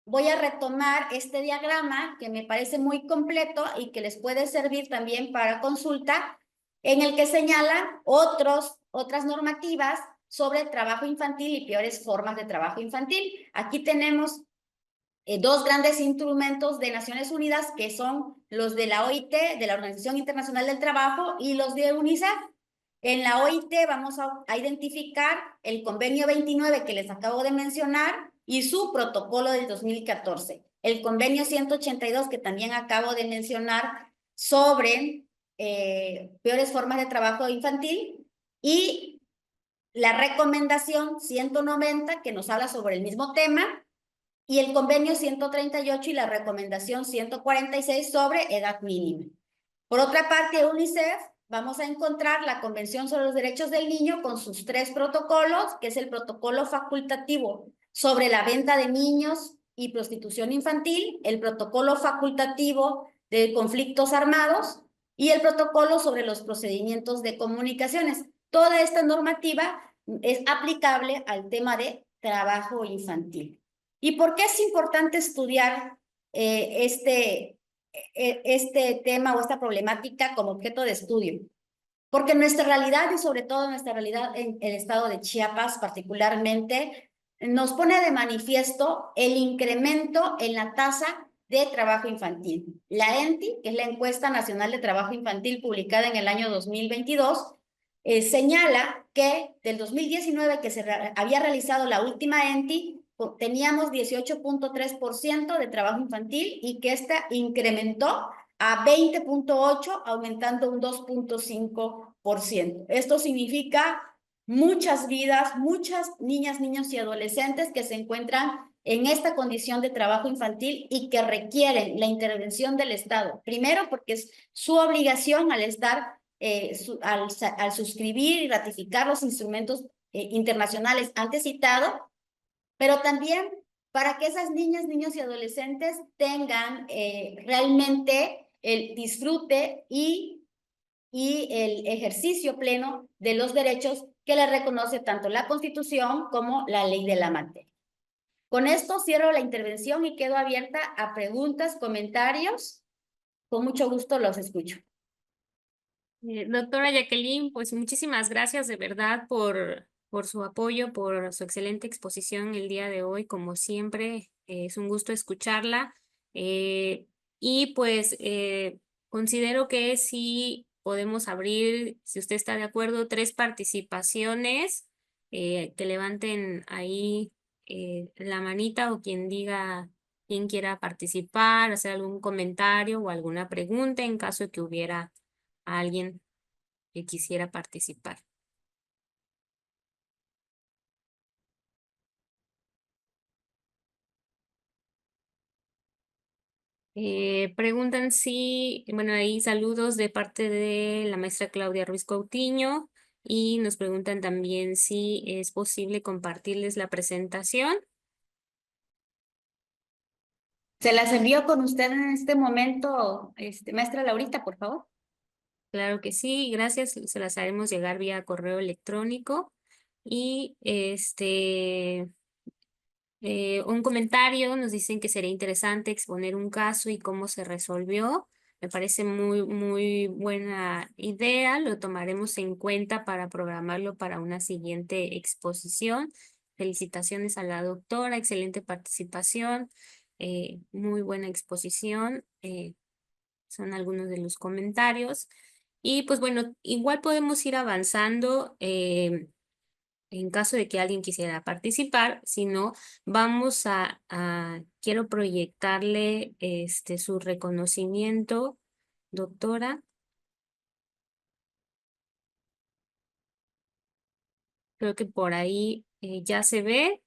voy a retomar este diagrama que me parece muy completo y que les puede servir también para consulta, en el que señalan otras normativas sobre trabajo infantil y peores formas de trabajo infantil. Aquí tenemos 2 grandes instrumentos de Naciones Unidas, que son los de la OIT, de la Organización Internacional del Trabajo, y los de UNICEF. En la OIT vamos a identificar el convenio 29 que les acabo de mencionar y su protocolo del 2014. El convenio 182 que también acabo de mencionar sobre peores formas de trabajo infantil, y la recomendación 190 que nos habla sobre el mismo tema, y el convenio 138 y la recomendación 146 sobre edad mínima. Por otra parte, UNICEF, vamos a encontrar la Convención sobre los Derechos del Niño con sus 3 protocolos, que es el protocolo facultativo sobre la venta de niños y prostitución infantil, el protocolo facultativo de conflictos armados y el protocolo sobre los procedimientos de comunicaciones. Toda esta normativa es aplicable al tema de trabajo infantil. ¿Y por qué es importante estudiar este tema o esta problemática como objeto de estudio? Porque nuestra realidad, y sobre todo nuestra realidad en el estado de Chiapas particularmente, nos pone de manifiesto el incremento en la tasa de trabajo infantil. La ENTI, que es la Encuesta Nacional de Trabajo Infantil publicada en el año 2022, señala que del 2019, que se había realizado la última ENTI, teníamos 18.3% de trabajo infantil, y que esta incrementó a 20.8, aumentando un 2.5%. Esto significa muchas vidas, muchas niñas, niños y adolescentes que se encuentran en esta condición de trabajo infantil y que requieren la intervención del Estado. Primero, porque es su obligación al estar, al suscribir y ratificar los instrumentos internacionales antes citados, pero también para que esas niñas, niños y adolescentes tengan realmente el disfrute y el ejercicio pleno de los derechos que les reconoce tanto la Constitución como la ley de la materia. Con esto cierro la intervención y quedo abierta a preguntas, comentarios. Con mucho gusto los escucho. Doctora Jacqueline, pues muchísimas gracias de verdad por su apoyo, por su excelente exposición el día de hoy. Como siempre, es un gusto escucharla. Eh, y pues considero que sí podemos abrir, si usted está de acuerdo, 3 participaciones, que levanten ahí la manita o quien diga, quien quiera participar, hacer algún comentario o alguna pregunta en caso de que hubiera a alguien que quisiera participar. Preguntan si, bueno, hay saludos de parte de la maestra Claudia Ruiz Coutinho y nos preguntan también si es posible compartirles la presentación. Se las envío con usted en este momento, maestra Laurita, por favor. Claro que sí, gracias. Se las haremos llegar vía correo electrónico. Y un comentario, nos dicen que sería interesante exponer un caso y cómo se resolvió. Me parece muy buena idea. Lo tomaremos en cuenta para programarlo para una siguiente exposición. Felicitaciones a la doctora, excelente participación, muy buena exposición. Son algunos de los comentarios. Y pues bueno, igual podemos ir avanzando. En caso de que alguien quisiera participar, si no, vamos quiero proyectarle su reconocimiento, doctora. Creo que por ahí ya se ve,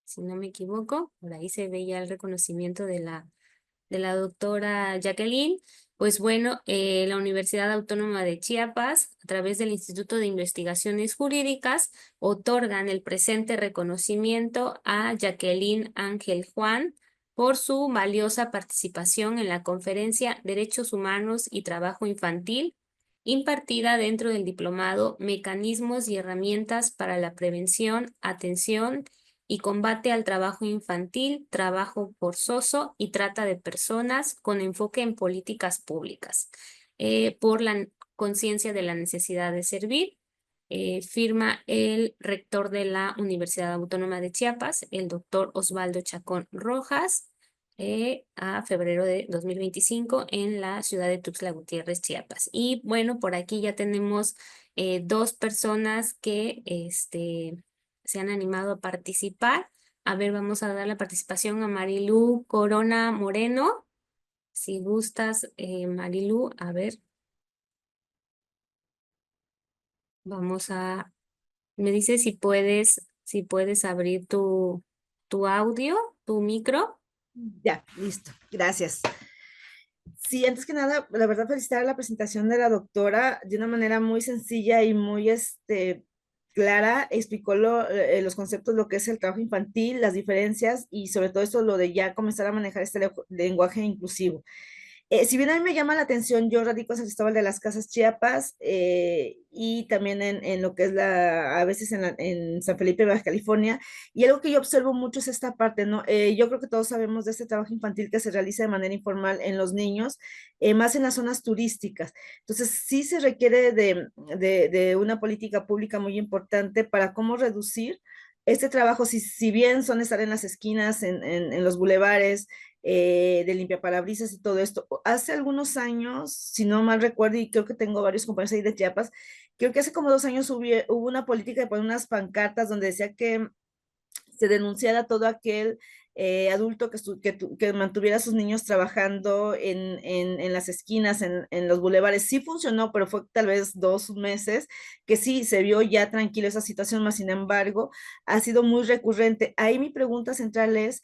si no me equivoco, por ahí se ve ya el reconocimiento de la doctora Jacqueline. Pues bueno, la Universidad Autónoma de Chiapas, a través del Instituto de Investigaciones Jurídicas, otorgan el presente reconocimiento a Jacqueline Ángel Juan por su valiosa participación en la conferencia Derechos Humanos y Trabajo Infantil, impartida dentro del diplomado Mecanismos y Herramientas para la Prevención, Atención y Combate al Trabajo Infantil, Trabajo Forzoso y Trata de Personas con enfoque en políticas públicas, por la conciencia de la necesidad de servir. Firma el rector de la Universidad Autónoma de Chiapas, el doctor Osvaldo Chacón Rojas, a febrero de 2025 en la ciudad de Tuxtla Gutiérrez, Chiapas. Y bueno, por aquí ya tenemos 2 personas que se han animado a participar. A ver, vamos a dar la participación a Marilú Corona Moreno. Si gustas, Marilú, a ver, vamos a, me dices si puedes abrir tu audio, tu micro. Ya, listo, gracias. Sí, antes que nada, la verdad, felicitar la presentación de la doctora de una manera muy sencilla y muy clara. Explicó los conceptos, lo que es el trabajo infantil, las diferencias y sobre todo esto, lo de ya comenzar a manejar este lenguaje inclusivo. Si bien a mí me llama la atención, yo radico en San Cristóbal de las Casas, Chiapas, y también en lo que es a veces en San Felipe, Baja California, y algo que yo observo mucho es esta parte, ¿no? Yo creo que todos sabemos de este trabajo infantil que se realiza de manera informal en los niños, más en las zonas turísticas. Entonces, sí se requiere de una política pública muy importante para cómo reducir este trabajo, si bien son estar en las esquinas, en los bulevares, de limpiaparabrisas y todo esto. Hace algunos años, si no mal recuerdo, y creo que tengo varios compañeros ahí de Chiapas, creo que hace como 2 años hubo una política de poner unas pancartas donde decía que se denunciara todo aquel adulto que mantuviera a sus niños trabajando en las esquinas, en los bulevares. Sí funcionó, pero fue tal vez 2 meses que sí se vio ya tranquilo esa situación, más sin embargo, ha sido muy recurrente. Ahí mi pregunta central es,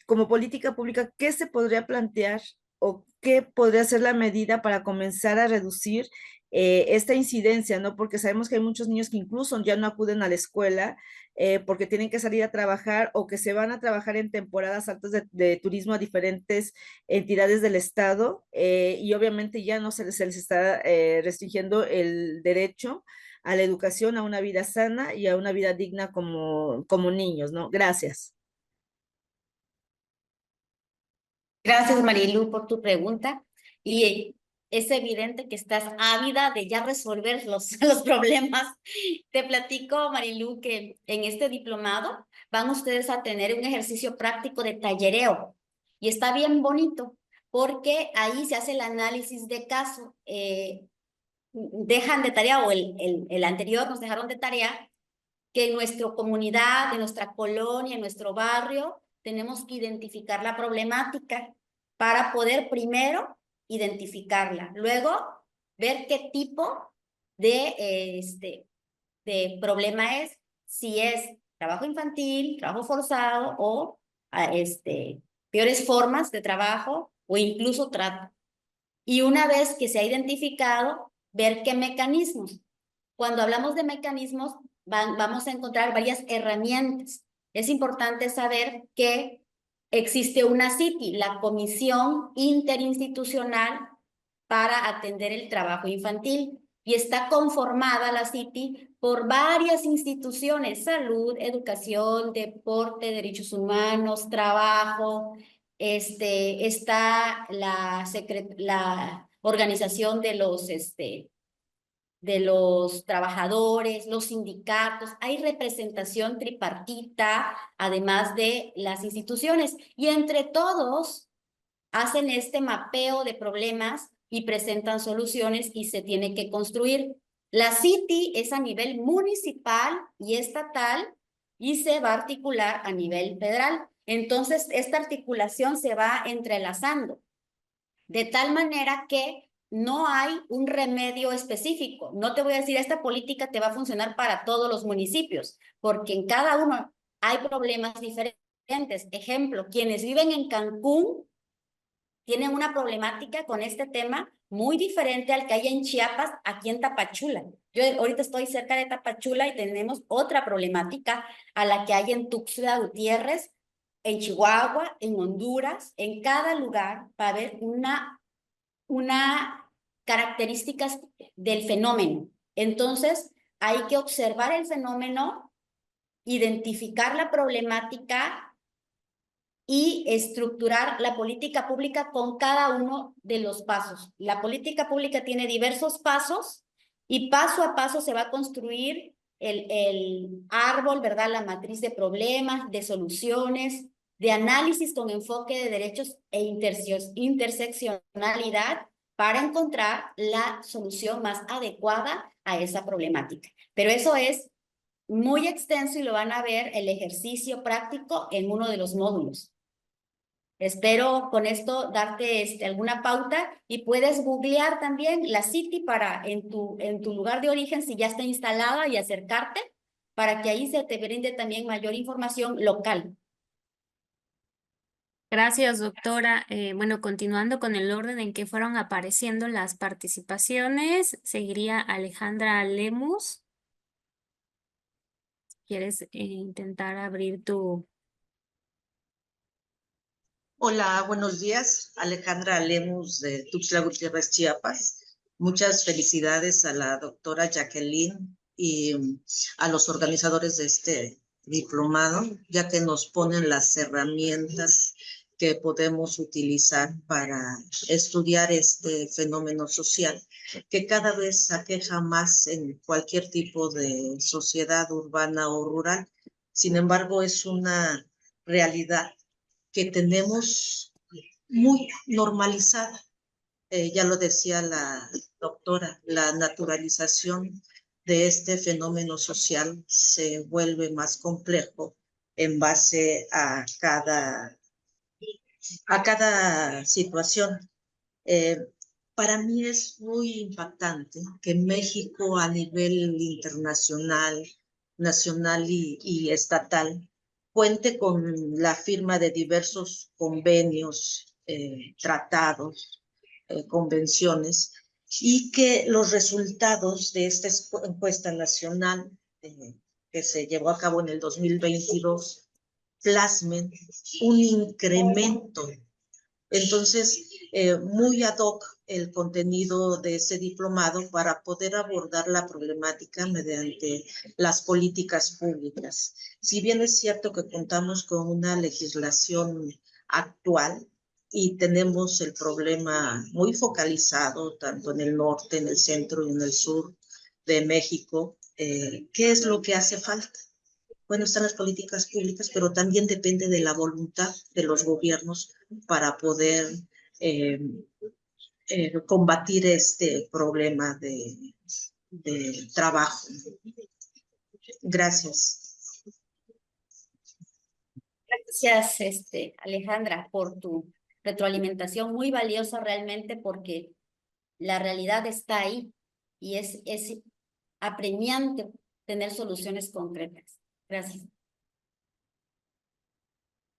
como política pública, ¿qué se podría plantear o qué podría ser la medida para comenzar a reducir esta incidencia, ¿no? Porque sabemos que hay muchos niños que incluso ya no acuden a la escuela porque tienen que salir a trabajar o que se van a trabajar en temporadas altas de turismo a diferentes entidades del Estado, y obviamente ya no se les está restringiendo el derecho a la educación, a una vida sana y a una vida digna como niños, ¿no? Gracias. Gracias, Marilu, por tu pregunta. Y es evidente que estás ávida de ya resolver los problemas. Te platico, Marilu, que en este diplomado van ustedes a tener un ejercicio práctico de tallereo. Y está bien bonito, porque ahí se hace el análisis de caso. Dejan de tarea, o el anterior nos dejaron de tarea, que en nuestra comunidad, en nuestra colonia, en nuestro barrio, tenemos que identificar la problemática para poder primero identificarla, luego ver qué tipo de problema es, si es trabajo infantil, trabajo forzado o peores formas de trabajo o incluso trato. Y una vez que se ha identificado, ver qué mecanismos. Cuando hablamos de mecanismos, vamos a encontrar varias herramientas. Es importante saber que existe una CITI, la Comisión Interinstitucional para Atender el Trabajo Infantil, y está conformada la CITI por varias instituciones: salud, educación, deporte, derechos humanos, trabajo. Está la organización de los trabajadores, los sindicatos, hay representación tripartita, además de las instituciones, y entre todos hacen este mapeo de problemas y presentan soluciones y se tiene que construir. La CITI es a nivel municipal y estatal y se va a articular a nivel federal. Entonces, esta articulación se va entrelazando de tal manera que no hay un remedio específico. No te voy a decir, esta política te va a funcionar para todos los municipios, porque en cada uno hay problemas diferentes. Ejemplo, quienes viven en Cancún tienen una problemática con este tema muy diferente al que hay en Chiapas, aquí en Tapachula. Yo ahorita estoy cerca de Tapachula y tenemos otra problemática a la que hay en Tuxtla Gutiérrez, en Chihuahua, en Honduras. En cada lugar va a haber una características del fenómeno. Entonces, hay que observar el fenómeno, identificar la problemática y estructurar la política pública con cada uno de los pasos. La política pública tiene diversos pasos y paso a paso se va a construir el árbol, ¿verdad? La matriz de problemas, de soluciones, de análisis con enfoque de derechos e interseccionalidad para encontrar la solución más adecuada a esa problemática. Pero eso es muy extenso y lo van a ver el ejercicio práctico en uno de los módulos. Espero con esto darte alguna pauta, y puedes googlear también la CITI en tu lugar de origen si ya está instalada, y acercarte para que ahí se te brinde también mayor información local. Gracias, doctora. Bueno, continuando con el orden en que fueron apareciendo las participaciones, seguiría Alejandra Lemus. ¿Quieres intentar abrir tu... Hola, buenos días. Alejandra Lemus de Tuxtla Gutiérrez, Chiapas. Muchas felicidades a la doctora Jacqueline y a los organizadores de este diplomado, ya que nos ponen las herramientas que podemos utilizar para estudiar este fenómeno social que cada vez aqueja más en cualquier tipo de sociedad urbana o rural. Sin embargo, es una realidad que tenemos muy normalizada. Ya lo decía la doctora, la naturalización de este fenómeno social se vuelve más complejo en base a cada situación. Para mí es muy impactante que México a nivel internacional, nacional y estatal cuente con la firma de diversos convenios, tratados, convenciones, y que los resultados de esta encuesta nacional que se llevó a cabo en el 2022 plasmen un incremento. Entonces, muy ad hoc el contenido de ese diplomado para poder abordar la problemática mediante las políticas públicas. Si bien es cierto que contamos con una legislación actual, y tenemos el problema muy focalizado tanto en el norte, en el centro y en el sur de México. ¿Qué es lo que hace falta? Bueno, están las políticas públicas, pero también depende de la voluntad de los gobiernos para poder combatir este problema de trabajo. Gracias. Gracias, Alejandra, por tu retroalimentación muy valiosa realmente, porque la realidad está ahí y es apremiante tener soluciones concretas. Gracias.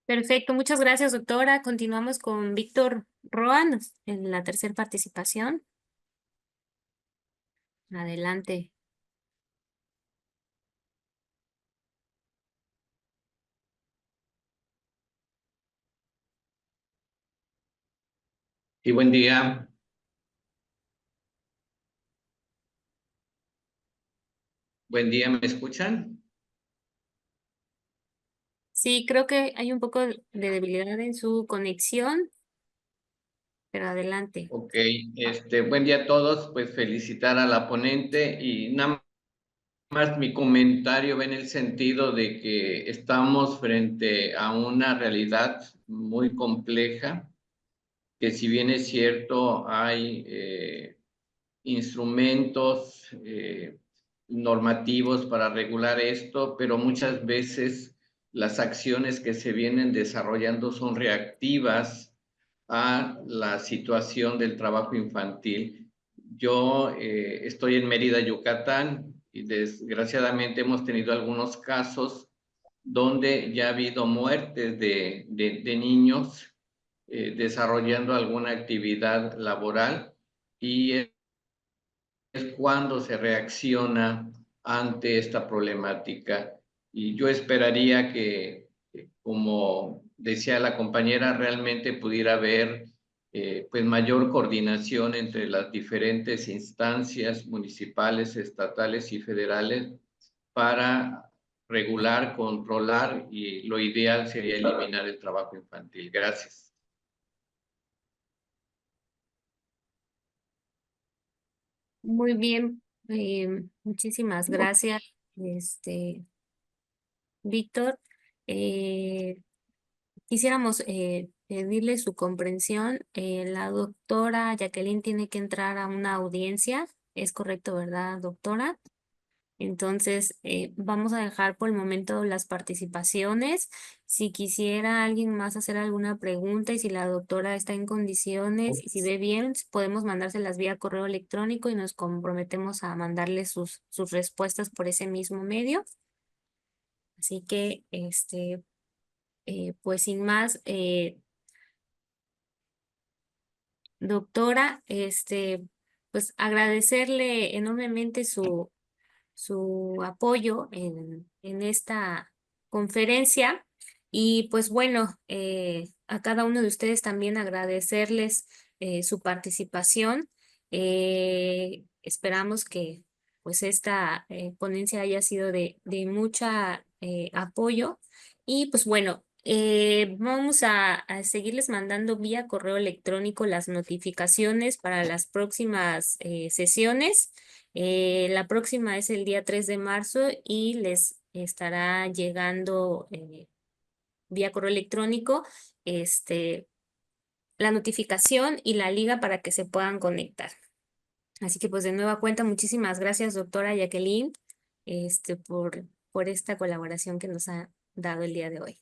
Perfecto, muchas gracias, doctora. Continuamos con Víctor Roan en la tercera participación. Adelante. Sí, buen día. Buen día, ¿me escuchan? Sí, creo que hay un poco de debilidad en su conexión, pero adelante. Ok, buen día a todos. Pues felicitar a la ponente y nada más mi comentario va en el sentido de que estamos frente a una realidad muy compleja, que si bien es cierto, hay instrumentos normativos para regular esto, pero muchas veces las acciones que se vienen desarrollando son reactivas a la situación del trabajo infantil. Yo estoy en Mérida, Yucatán, y desgraciadamente hemos tenido algunos casos donde ya ha habido muertes de niños desarrollando alguna actividad laboral, y es cuando se reacciona ante esta problemática. Y yo esperaría que, como decía la compañera, realmente pudiera haber pues mayor coordinación entre las diferentes instancias municipales, estatales y federales para regular, controlar, y lo ideal sería eliminar el trabajo infantil. Gracias. Muy bien, muchísimas gracias, Víctor. Quisiéramos pedirle su comprensión. La doctora Jacqueline tiene que entrar a una audiencia. ¿Es correcto, verdad, doctora? Entonces, vamos a dejar por el momento las participaciones. Si quisiera alguien más hacer alguna pregunta y si la doctora está en condiciones y si ve bien, podemos mandárselas vía correo electrónico y nos comprometemos a mandarle sus respuestas por ese mismo medio. Así que, pues sin más, doctora, pues agradecerle enormemente su apoyo en esta conferencia. Y pues bueno, a cada uno de ustedes también agradecerles su participación. Esperamos que pues esta ponencia haya sido de mucha apoyo. Y pues bueno, vamos a seguirles mandando vía correo electrónico las notificaciones para las próximas sesiones. La próxima es el día 3 de marzo y les estará llegando vía correo electrónico la notificación y la liga para que se puedan conectar. Así que pues de nueva cuenta, muchísimas gracias, doctora Jacqueline, por esta colaboración que nos ha dado el día de hoy.